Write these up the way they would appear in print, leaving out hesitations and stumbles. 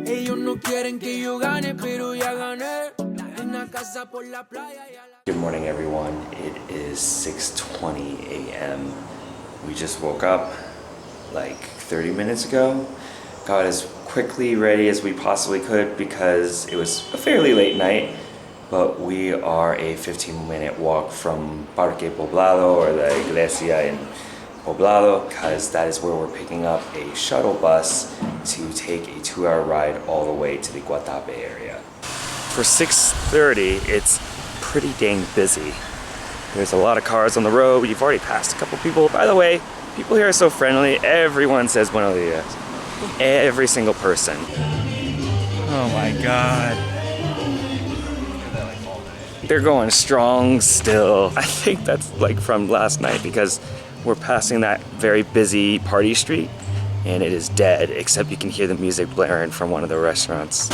Ellos no quieren que yo gane, pero ya gané. Una casa por la playa. Good morning, everyone. It is 6:20 a.m. We just woke up like 30 minutes ago. Got as quickly ready as we possibly could because it was a fairly late night, but we are a 15-minute walk from Parque Poblado, or the Iglesia in Poblado, because that is where we're picking up a shuttle bus to take a 2-hour ride all the way to the Guatapé area. For 6:30, it's pretty dang busy. There's a lot of cars on the road. You've already passed a couple people. By the way, people here are so friendly. Everyone says buenos dias. Every single person. Oh my God. They're going strong still. I think that's like from last night because we're passing that very busy party street and it is dead, except you can hear the music blaring from one of the restaurants.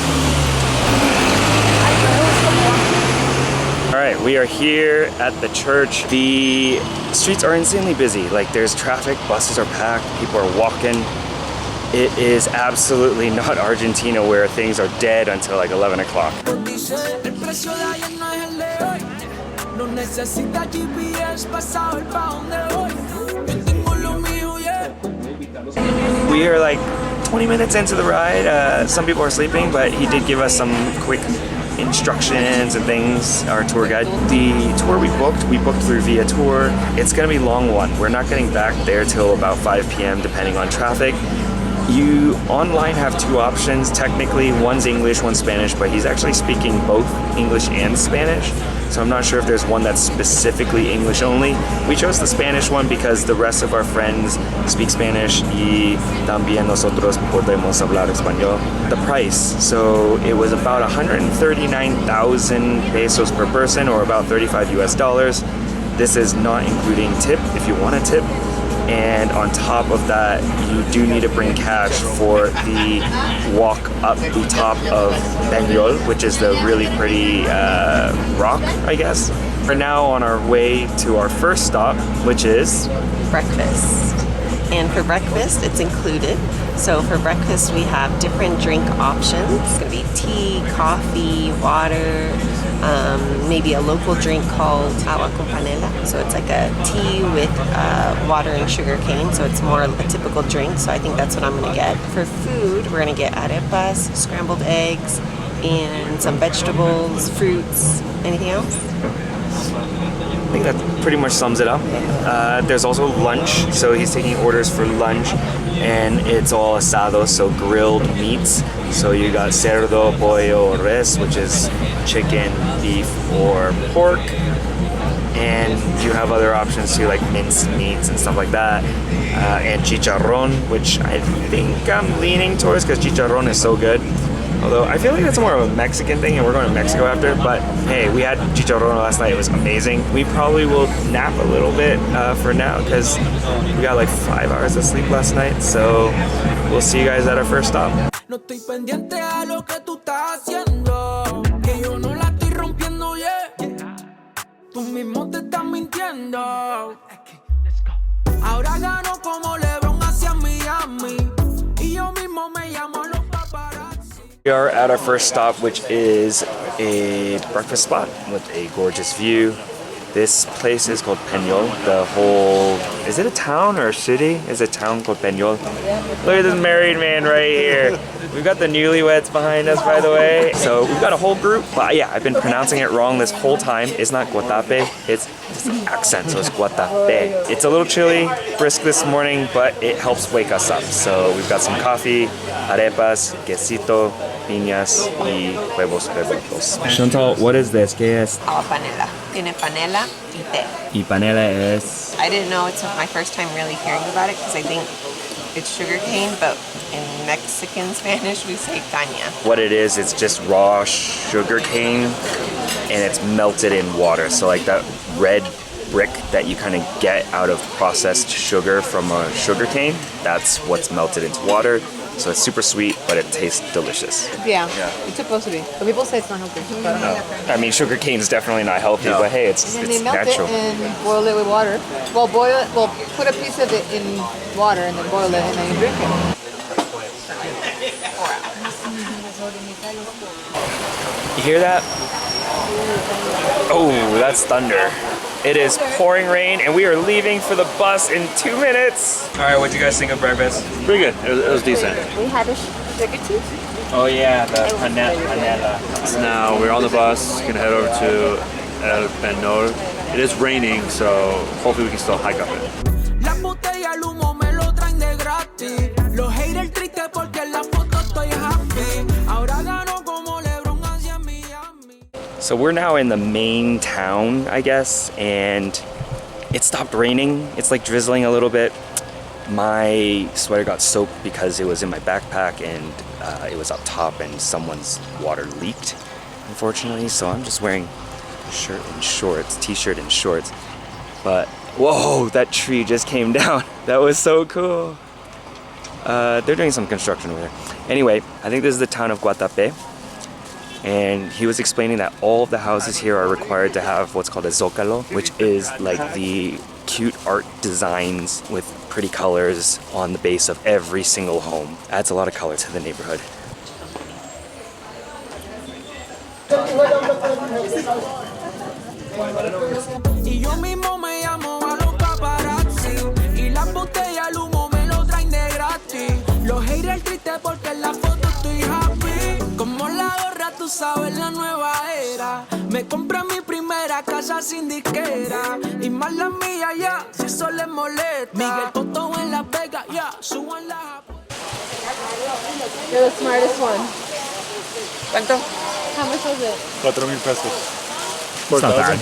All right, we are here at the church. The streets are insanely busy. Like, there's traffic, buses are packed, people are walking. It is absolutely not Argentina where things are dead until like 11 o'clock. We are like 20 minutes into the ride. Some people are sleeping, but he did give us some quick instructions and things, our tour guide. The tour we booked through Via Tour. It's gonna be a long one. We're not getting back there till about 5 p.m. depending on traffic. You online have two options. Technically, one's English, one's Spanish, but he's actually speaking both English and Spanish. So I'm not sure if there's one that's specifically English only. We chose the Spanish one because the rest of our friends speak Spanish y también nosotros podemos hablar español. The price, so it was about 139,000 pesos per person, or about $35 US. This is not including tip if you want a tip. And on top of that, you do need to bring cash for the walk up the top of Peñol, which is the really pretty rock, I guess. We're now on our way to our first stop, which is breakfast. And for breakfast, it's included. So for breakfast, we have different drink options. It's gonna be tea, coffee, water, maybe a local drink called agua con panela. So it's like a tea with water and sugar cane. So it's more a typical drink. So I think that's what I'm gonna get. For food, we're gonna get arepas, scrambled eggs, and some vegetables, fruits. Anything else? I think that pretty much sums it up. There's also lunch, so he's taking orders for lunch, and it's all asado, so grilled meats. So you got cerdo, pollo, or res, which is chicken, beef, or pork. And you have other options too, like minced meats and stuff like that. And chicharrón, which I think I'm leaning towards because chicharrón is so good. Although I feel like that's more of a Mexican thing and we're going to Mexico after, but hey, we had chicharrón last night, it was amazing. We probably will nap a little bit for now because we got like 5 hours of sleep last night, so we'll see you guys at our first stop. No estoy pendiente a lo que tú estás haciendo, que yo no la estoy rompiendo, yeah. Tú mismo te estás mintiendo. Ahora gano como LeBron hacia Miami, y yo mismo me llamo los paparazzi. We are at our first stop, which is a breakfast spot with a gorgeous view. This place is called Peñol. The whole, is it a town or a city? It's a town called Peñol. Look at this married man right here. We've got the newlyweds behind us, by the way. So we've got a whole group, but yeah, I've been pronouncing it wrong this whole time. It's not Guatapé, it's just an accent, so it's Guatapé. It's a little chilly, brisk this morning, but it helps wake us up. So we've got some coffee, arepas, quesito, piñas, y huevos revueltos. Chantal, what is this? ¿Qué es? Agua panela. Tiene panela y té. Y panela es? I didn't know, it's my first time really hearing about it because I think it's sugar cane, but in Mexican Spanish we say caña. What it is, it's just raw sugar cane and it's melted in water. So like that red brick that you kind of get out of processed sugar from a sugar cane, that's what's melted into water. So it's super sweet, but it tastes delicious. Yeah, it's supposed to be. But people say it's not healthy. But I don't know. I mean, sugar cane is definitely not healthy, but hey, And then they it's melt natural. it and boil it with water. Well, boil it. Well, put a piece of it in water and then boil it and then you drink it. You hear that? Oh, that's thunder. It is pouring rain, and we are leaving for the bus in 2 minutes. All right, what do you guys think of breakfast? Pretty good. It was decent. We had a sugar tea. Oh yeah, the panela. So now we're on the bus. Gonna head over to El Penol. It is raining, so hopefully we can still hike up it. La botella, el humo me lo traen de gratis. Los haters tristes porque en la foto estoy happy. Ahora gano como LeBron hacia Miami. So we're now in the main town, I guess, and it stopped raining. It's like drizzling a little bit. My sweater got soaked because it was in my backpack and it was up top and someone's water leaked, unfortunately. So I'm just wearing a shirt and shorts, t-shirt and shorts. But whoa, that tree just came down. That was so cool. They're doing some construction over there. Anyway, I think this is the town of Guatapé. And he was explaining that all of the houses here are required to have what's called a zócalo, which is like the cute art designs with pretty colors on the base of every single home. Adds a lot of color to the neighborhood. Y yo mismo me llamo a los paparazzi. Y las botellas, el humo me lo traen de gratis. Los haters tristes porque en la foto estoy happy. Como la gorra, tú sabes, la nueva era. Me compré mi primera casa sin disquera. Y más la mía, ya, si eso les molesta. Miguel Cotto en Las Vegas, ya, suban la... You're the smartest one. ¿Cuánto? How much was it? 4,000 pesos. It's not bad.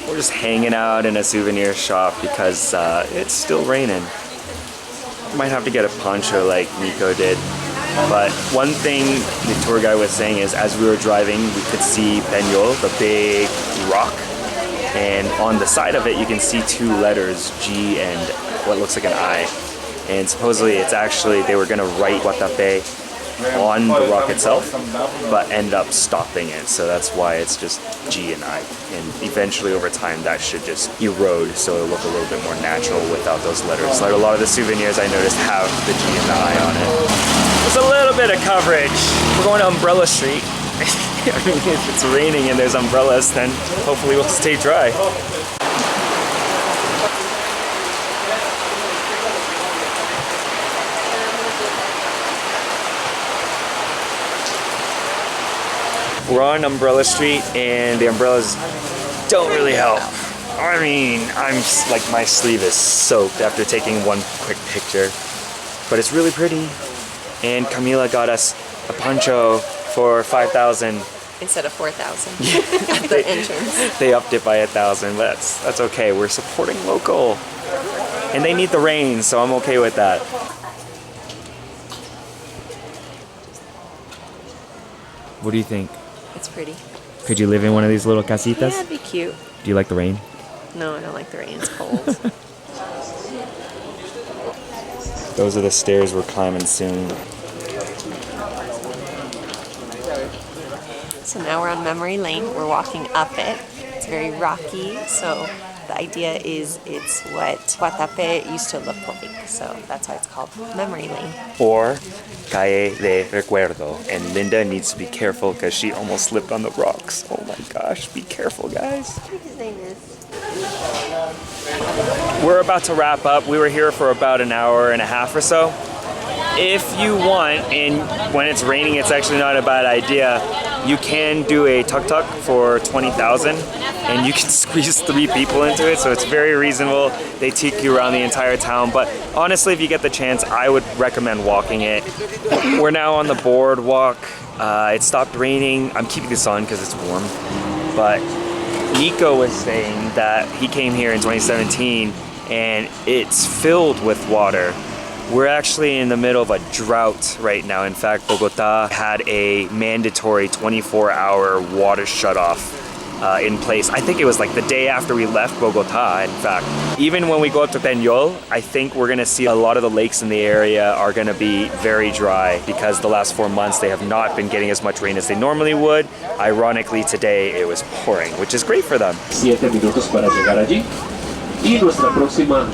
We're just hanging out in a souvenir shop because it's still raining. Might have to get a poncho like Nico did. But one thing the tour guide was saying is as we were driving, we could see Peñol, the big rock. And on the side of it, you can see two letters, G and what looks like an I. And supposedly it's actually, they were gonna write Guatapé on the rock itself, but end up stopping it. So that's why it's just G and I. And eventually over time that should just erode so it'll look a little bit more natural without those letters. Like a lot of the souvenirs I noticed have the G and the I on it. There's a little bit of coverage. We're going to Umbrella Street. I mean, if it's raining and there's umbrellas, then hopefully we'll stay dry. We're on Umbrella Street and the umbrellas don't really help. I mean, like my sleeve is soaked after taking one quick picture, but it's really pretty. And Camila got us a poncho for 5,000. Instead of 4,000 at the entrance. They upped it by 1,000, but that's okay. We're supporting local. And they need the rain, so I'm okay with that. What do you think? It's pretty. Could you live in one of these little casitas? Yeah, it'd be cute. Do you like the rain? No, I don't like the rain. It's cold. Those are the stairs we're climbing soon. So now we're on memory lane. We're walking up it. It's very rocky, so the idea is it's what Guatapé used to look like. So that's why it's called memory lane. Or Calle de Recuerdo. And Linda needs to be careful because she almost slipped on the rocks. Oh my gosh, be careful, guys. His name is. We're about to wrap up. We were here for about an hour and a half or so. If you want, and when it's raining, it's actually not a bad idea, you can do a tuk-tuk for 20,000 and you can squeeze 3 people into it, so it's very reasonable. They take you around the entire town, but honestly, if you get the chance, I would recommend walking it. We're now on the boardwalk. It stopped raining. I'm keeping this on because it's warm, but Nico was saying that he came here in 2017 and it's filled with water. We're actually in the middle of a drought right now. In fact, Bogota had a mandatory 24-hour water shutoff in place. I think it was like the day after we left Bogota, in fact. Even when we go up to Peñol, I think we're gonna see a lot of the lakes in the area are gonna be very dry because the last 4 months they have not been getting as much rain as they normally would. Ironically, today it was pouring, which is great for them. 7 minutos para llegar allí. Y nuestra próxima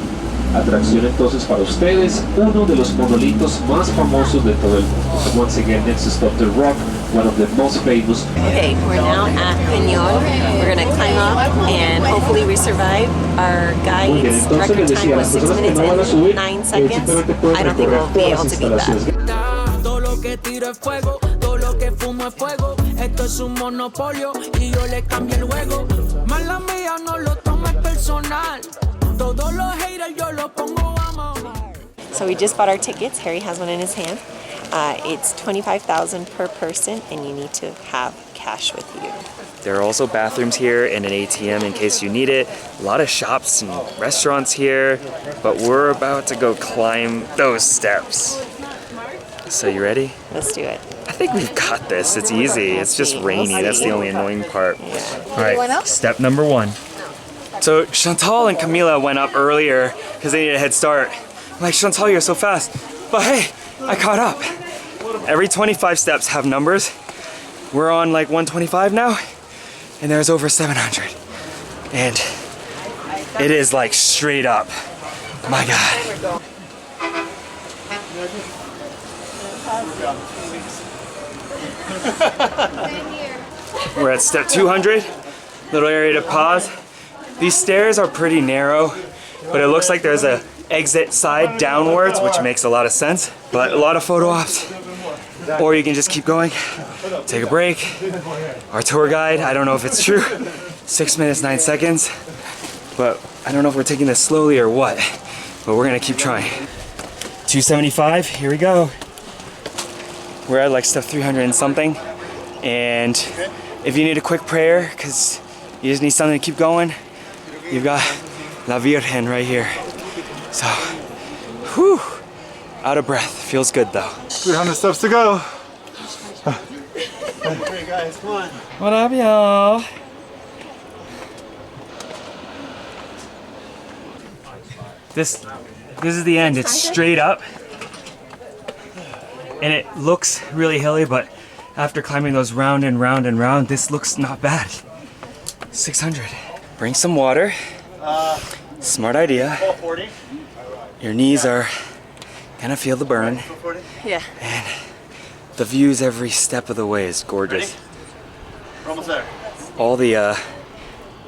atracción entonces para ustedes, uno de los monolitos más famosos de todo el mundo. Once again, next is Dr. Rock, one of the most famous. Okay, we're now at Peñol. We're gonna climb up and hopefully we survive. Our Muy bien, guide's entonces record les time decía, was las 6 personas que minutes no van a and subir, 9 seconds. simplemente pueden I don't think recorrer we'll be todas able las to beat that. instalaciones. Todo lo que tiro es fuego, todo lo que fumo es fuego. Esto es un monopolio y yo le cambio el juego. Mala mía, no lo tomes personal. Todos los haters yo los pongo a mamar. So we just bought our tickets. Harry has one in his hand. It's $25,000 per person and you need to have cash with you. There are also bathrooms here and an ATM in case you need it. A lot of shops and restaurants here, but we're about to go climb those steps. So you ready? Let's do it. I think we've got this. It's easy. It's just rainy. That's the only annoying part. All right, step number 1. So Chantal and Camila went up earlier because they needed a head start. I'm like, Chantal, you're so fast. But hey, I caught up. Every 25 steps have numbers. We're on like 125 now, and there's over 700. And it is like straight up. My God. We're at step 200, little area to pause. These stairs are pretty narrow, but it looks like there's a exit side downwards, which makes a lot of sense, but a lot of photo ops. Or you can just keep going, take a break. Our tour guide, I don't know if it's true, 6 minutes, 9 seconds, but I don't know if we're taking this slowly or what, but we're gonna keep trying. 275, here we go. We're at like step 300 and something, and if you need a quick prayer, because you just need something to keep going, you've got La Virgen right here. So, whew, out of breath. Feels good though. 300 steps to go. Hey guys, come on. What up, y'all? This is the end. It's straight up, and it looks really hilly, but after climbing those round and round and round, this looks not bad. 600. Bring some water. Smart idea. 40. Your knees are gonna feel the burn. Yeah. And the views every step of the way is gorgeous. We're almost there. All the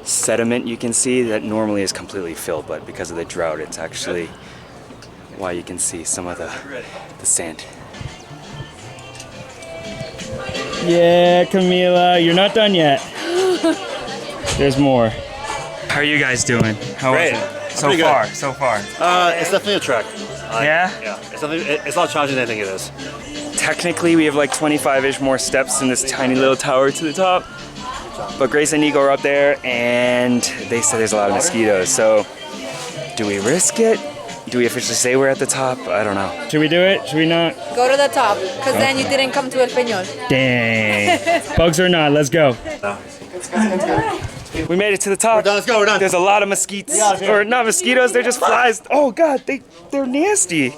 sediment you can see that normally is completely filled, but because of the drought, it's actually why you can see some of the sand. Yeah, Camila, you're not done yet. There's more. How are you guys doing? How Great. was it? So Pretty far, good. so far. It's definitely a trek. Yeah? Yeah. It's not challenging than I think it is. Technically, we have like 25-ish more steps in this tiny little tower to the top. But Grace and Nico are up there, and they said there's a lot of mosquitoes. So, do we risk it? Do we officially say we're at the top? I don't know. Should we do it? Should we not? Go to the top, because then you didn't come to El Peñol. Dang. Bugs or not, let's go. We made it to the top. We're done. Let's go. We're done. There's a lot of mosquitoes. Or not mosquitoes, they're just flies. Oh God, they're nasty.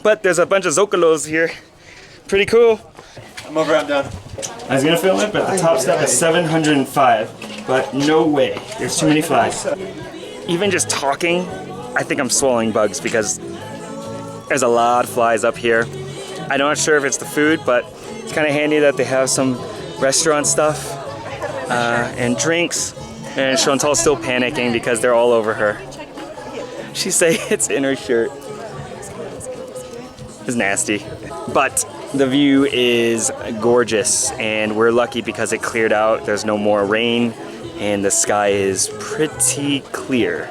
But there's a bunch of zocolos here. Pretty cool. I'm over. I'm done. I was gonna film it, but the top step is 705. But no way, there's too many flies. Even just talking, I think I'm swallowing bugs because there's a lot of flies up here. I'm not sure if it's the food, but it's kind of handy that they have some restaurant stuff and drinks. And Chantal's still panicking because they're all over her. She say it's in her shirt. It's nasty. But the view is gorgeous, and we're lucky because it cleared out. There's no more rain, and the sky is pretty clear.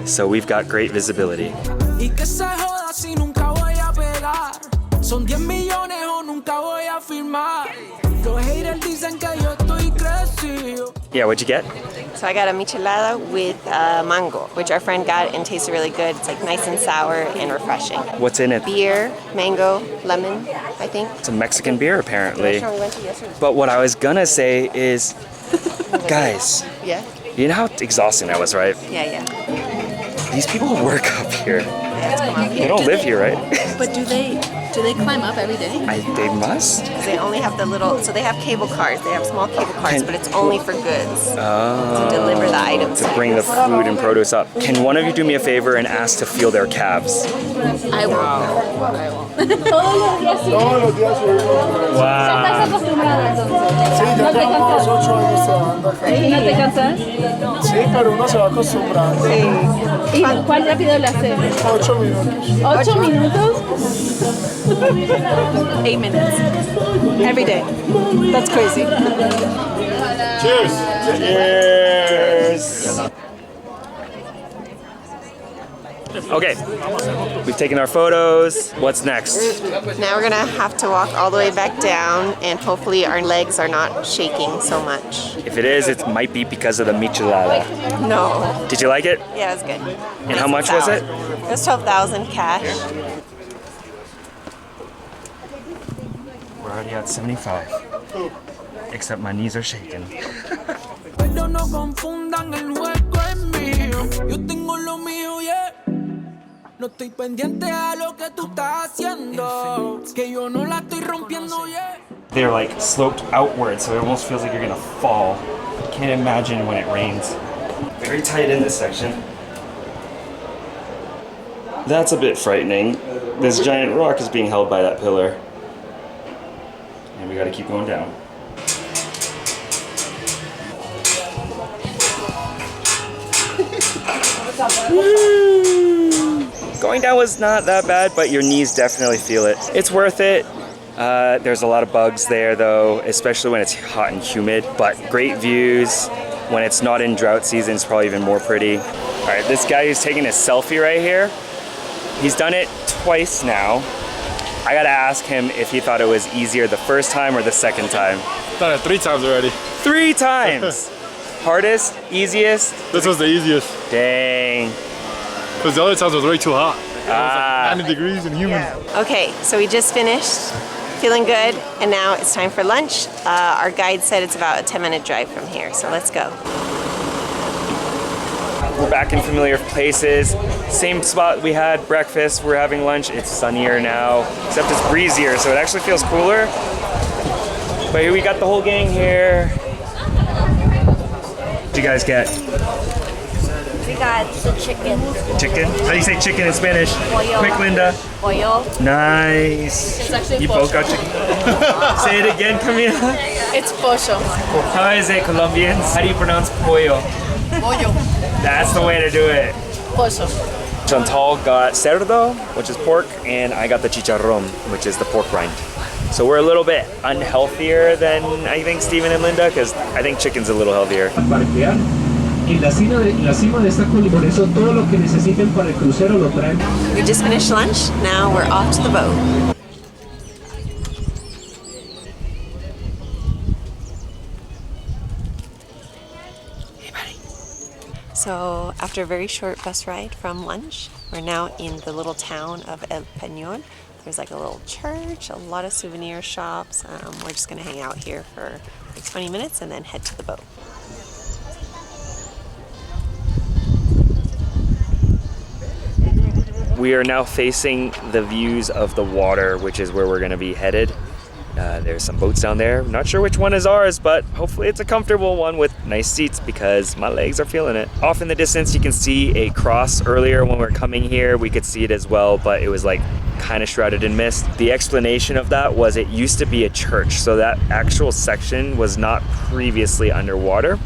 So we've got great visibility. Y que se joda si nunca voy a pegar. Son 10 millones o nunca voy a firmar. Los haters dicen que yo estoy crecido. Yeah, what'd you get? So I got a michelada with mango, which our friend got and tasted really good. It's like nice and sour and refreshing. What's in it? Beer, mango, lemon, I think. It's a Mexican beer, apparently. Sure, we went to yesterday. But what I was gonna say is, guys, Yeah? you know how exhausting that was, right? Yeah. These people work up here. Let's come up They here. don't live here, right? But do they climb up every day? They must. They only have the little, so they have cable cars. They have small cable cars, but it's only for goods. To deliver the items. To bring the food and produce up. Can one of you do me a favor and ask to feel their calves? I won't. Todos los días sí. Todos los días subimos. Wow. Estás acostumbrado entonces. Sí, ya ¿No te llevamos cansas? 8 años trabajando acá. ¿No te cansas? Sí, pero uno se va acostumbrando. ¿Y cuál rápido lo haces? 8 minutos. 8 minutos. 8 minutes. Every day. That's crazy. Cheers. Cheers. Okay, we've taken our photos. What's next? Now we're gonna have to walk all the way back down, and hopefully our legs are not shaking so much. If it is, it might be because of the michelada. No. Did you like it? Yeah, it was good. And how much was it? It was 12,000 cash. We're already at 75. Except my knees are shaking. Pero no confundan, el juego es mío. Yo tengo lo mío, yeah. No estoy pendiente a lo que tú estás haciendo. Que yo no la estoy rompiendo, yeah. They're like sloped outward, so it almost feels like you're gonna fall. Can't imagine when it rains. Very tight in this section. That's a bit frightening. This giant rock is being held by that pillar. And we gotta keep going down. Going down was not that bad, but your knees definitely feel it. It's worth it. There's a lot of bugs there though, especially when it's hot and humid, but great views. When it's not in drought season, it's probably even more pretty. All right, this guy who's taking a selfie right here, he's done it twice now. I gotta ask him if he thought it was easier the first time or the second time. Done it 3 times already. 3 times! Hardest, easiest? This was the easiest. Dang. Because the other times was way too hot. Ah. 90 degrees and humid. Okay, so we just finished. Feeling good, and now it's time for lunch. Our guide said it's about a 10-minute drive from here, so let's go. We're back in familiar places. Same spot we had breakfast, we're having lunch. It's sunnier now, except it's breezier, so it actually feels cooler. But here we got the whole gang here. What did you guys get? We got the chicken. Chicken? How do you say chicken in Spanish? Pollo. Quick, Linda. Pollo. Nice. It's actually You pollo. both got chicken. Say it again, Camila. It's pollo. How is it, Colombians? How do you pronounce pollo? Pollo. That's the way to do it. Pollo. Chantal got cerdo, which is pork, and I got the chicharrón, which is the pork rind. So we're a little bit unhealthier than I think Steven and Linda, because I think chicken's a little healthier. Parquear en la cima de esta colina. Por eso todo lo que necesiten para el crucero lo traen. We just finished lunch. Now we're off to the boat. So after a very short bus ride from lunch, we're now in the little town of El Peñol. There's like a little church, a lot of souvenir shops. We're just gonna hang out here for like 20 minutes and then head to the boat. We are now facing the views of the water, which is where we're gonna be headed. There's some boats down there. Not sure which one is ours, but hopefully it's a comfortable one with nice seats because my legs are feeling it. Off in the distance, you can see a cross. Earlier when we were coming here, we could see it as well, but it was like kind of shrouded in mist. The explanation of that was it used to be a church, so that actual section was not previously underwater.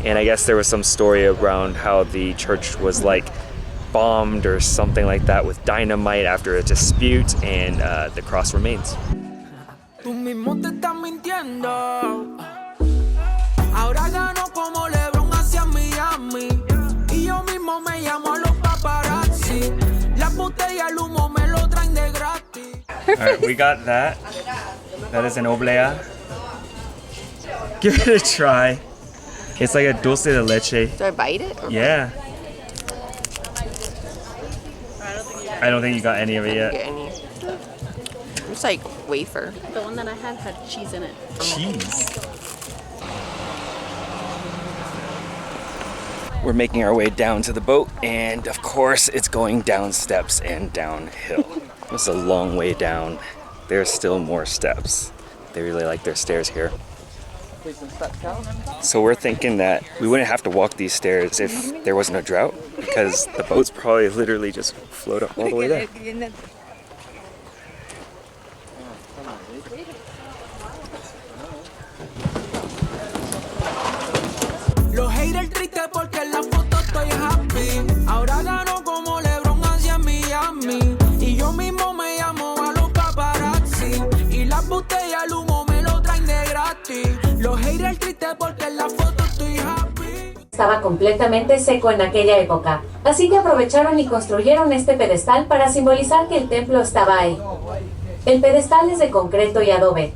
And I guess there was some story around how the church was like bombed or something like that with dynamite after a dispute, and the cross remains. Tú mismo te estás mintiendo. Ahora gano como LeBron hacia Miami. Y yo mismo me llamo a los paparazzi. La botella, el humo me lo traen de gratis. All right, we got that. That is an oblea. Give it a try. It's like a dulce de leche. Do I bite it? Or Yeah. I don't think you got any of it I didn't yet. get any. It's like wafer. The one that I had cheese in it. Cheese. We're making our way down to the boat, and of course it's going down steps and downhill. It's a long way down. There's still more steps. They really like their stairs here. So we're thinking that we wouldn't have to walk these stairs if there wasn't a drought, because the boats probably literally just float up all the way there. Los haters tristes porque en la foto estoy happy. Ahora gano como LeBron hacia Miami. Y yo mismo me llamo a los paparazzi. Y las botellas, el humo me lo traen de gratis. Los haters tristes porque en la foto estoy happy. Estaba completamente seco en aquella época, así que aprovecharon y construyeron este pedestal para simbolizar que el templo estaba ahí. El pedestal es de concreto y adobe.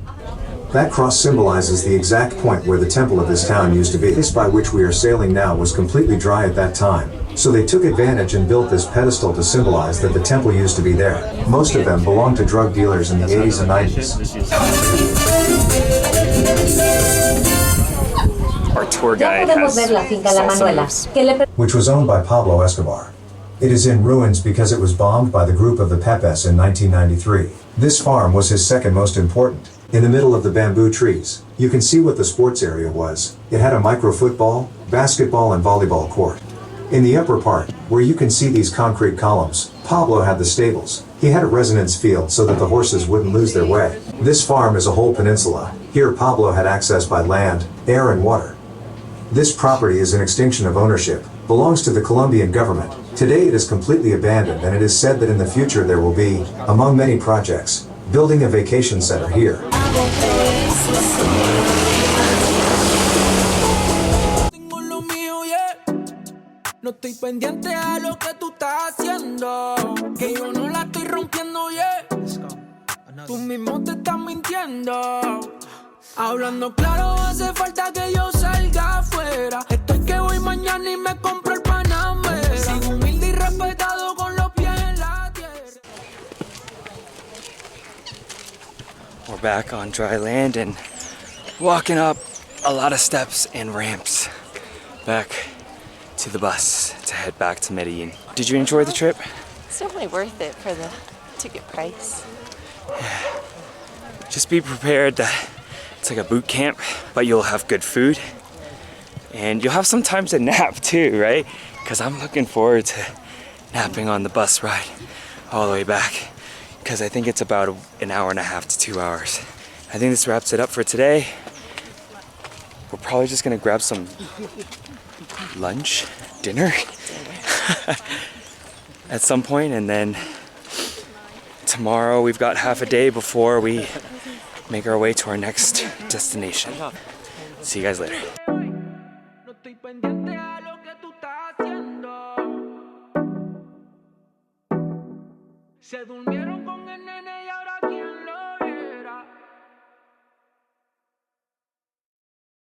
That cross symbolizes the exact point where the temple of this town used to be. This by which we are sailing now was completely dry at that time, so they took advantage and built this pedestal to symbolize that the temple used to be there. Most of them belonged to drug dealers in the 80s and 90s. Our tour Ya guide podemos has ver la finca La salsa Manuela, moves. que le Which was owned by Pablo Escobar. It is in ruins because it was bombed by the group of the Pepes in 1993. This farm was his second most important. In the middle of the bamboo trees, you can see what the sports area was. It had a micro football, basketball and volleyball court. In the upper part, where you can see these concrete columns, Pablo had the stables. He had a residence field so that the horses wouldn't lose their way. This farm is a whole peninsula. Here Pablo had access by land, air and water. This property is an extinction of ownership, belongs to the Colombian government. Today it is completely abandoned, and it is said that in the future there will be, among many projects, building a vacation center here. Tengo lo mío, yeah. No estoy pendiente a lo que tú estás haciendo. Que yo no la estoy rompiendo, yeah. Tú mismo te estás mintiendo. Hablando claro, hace falta que yo salga afuera. Estoy que voy mañana y me compro el Panamera. Sigo humilde y respetado con los pies en la tierra. We're back on dry land and walking up a lot of steps and ramps back to the bus to head back to Medellin. Did you enjoy the trip? It's definitely worth it for the ticket price. Just be prepared that it's like a boot camp, but you'll have good food. And you'll have some time to nap too, right? Because I'm looking forward to napping on the bus ride all the way back. Because I think it's about an hour and a half to 2 hours. I think this wraps it up for today. We're probably just gonna grab some lunch, dinner at some point, and then tomorrow we've got half a day before we make our way to our next destination. See you guys later. No estoy pendiente a lo que tú estás haciendo. Se durmieron con el nene y ahora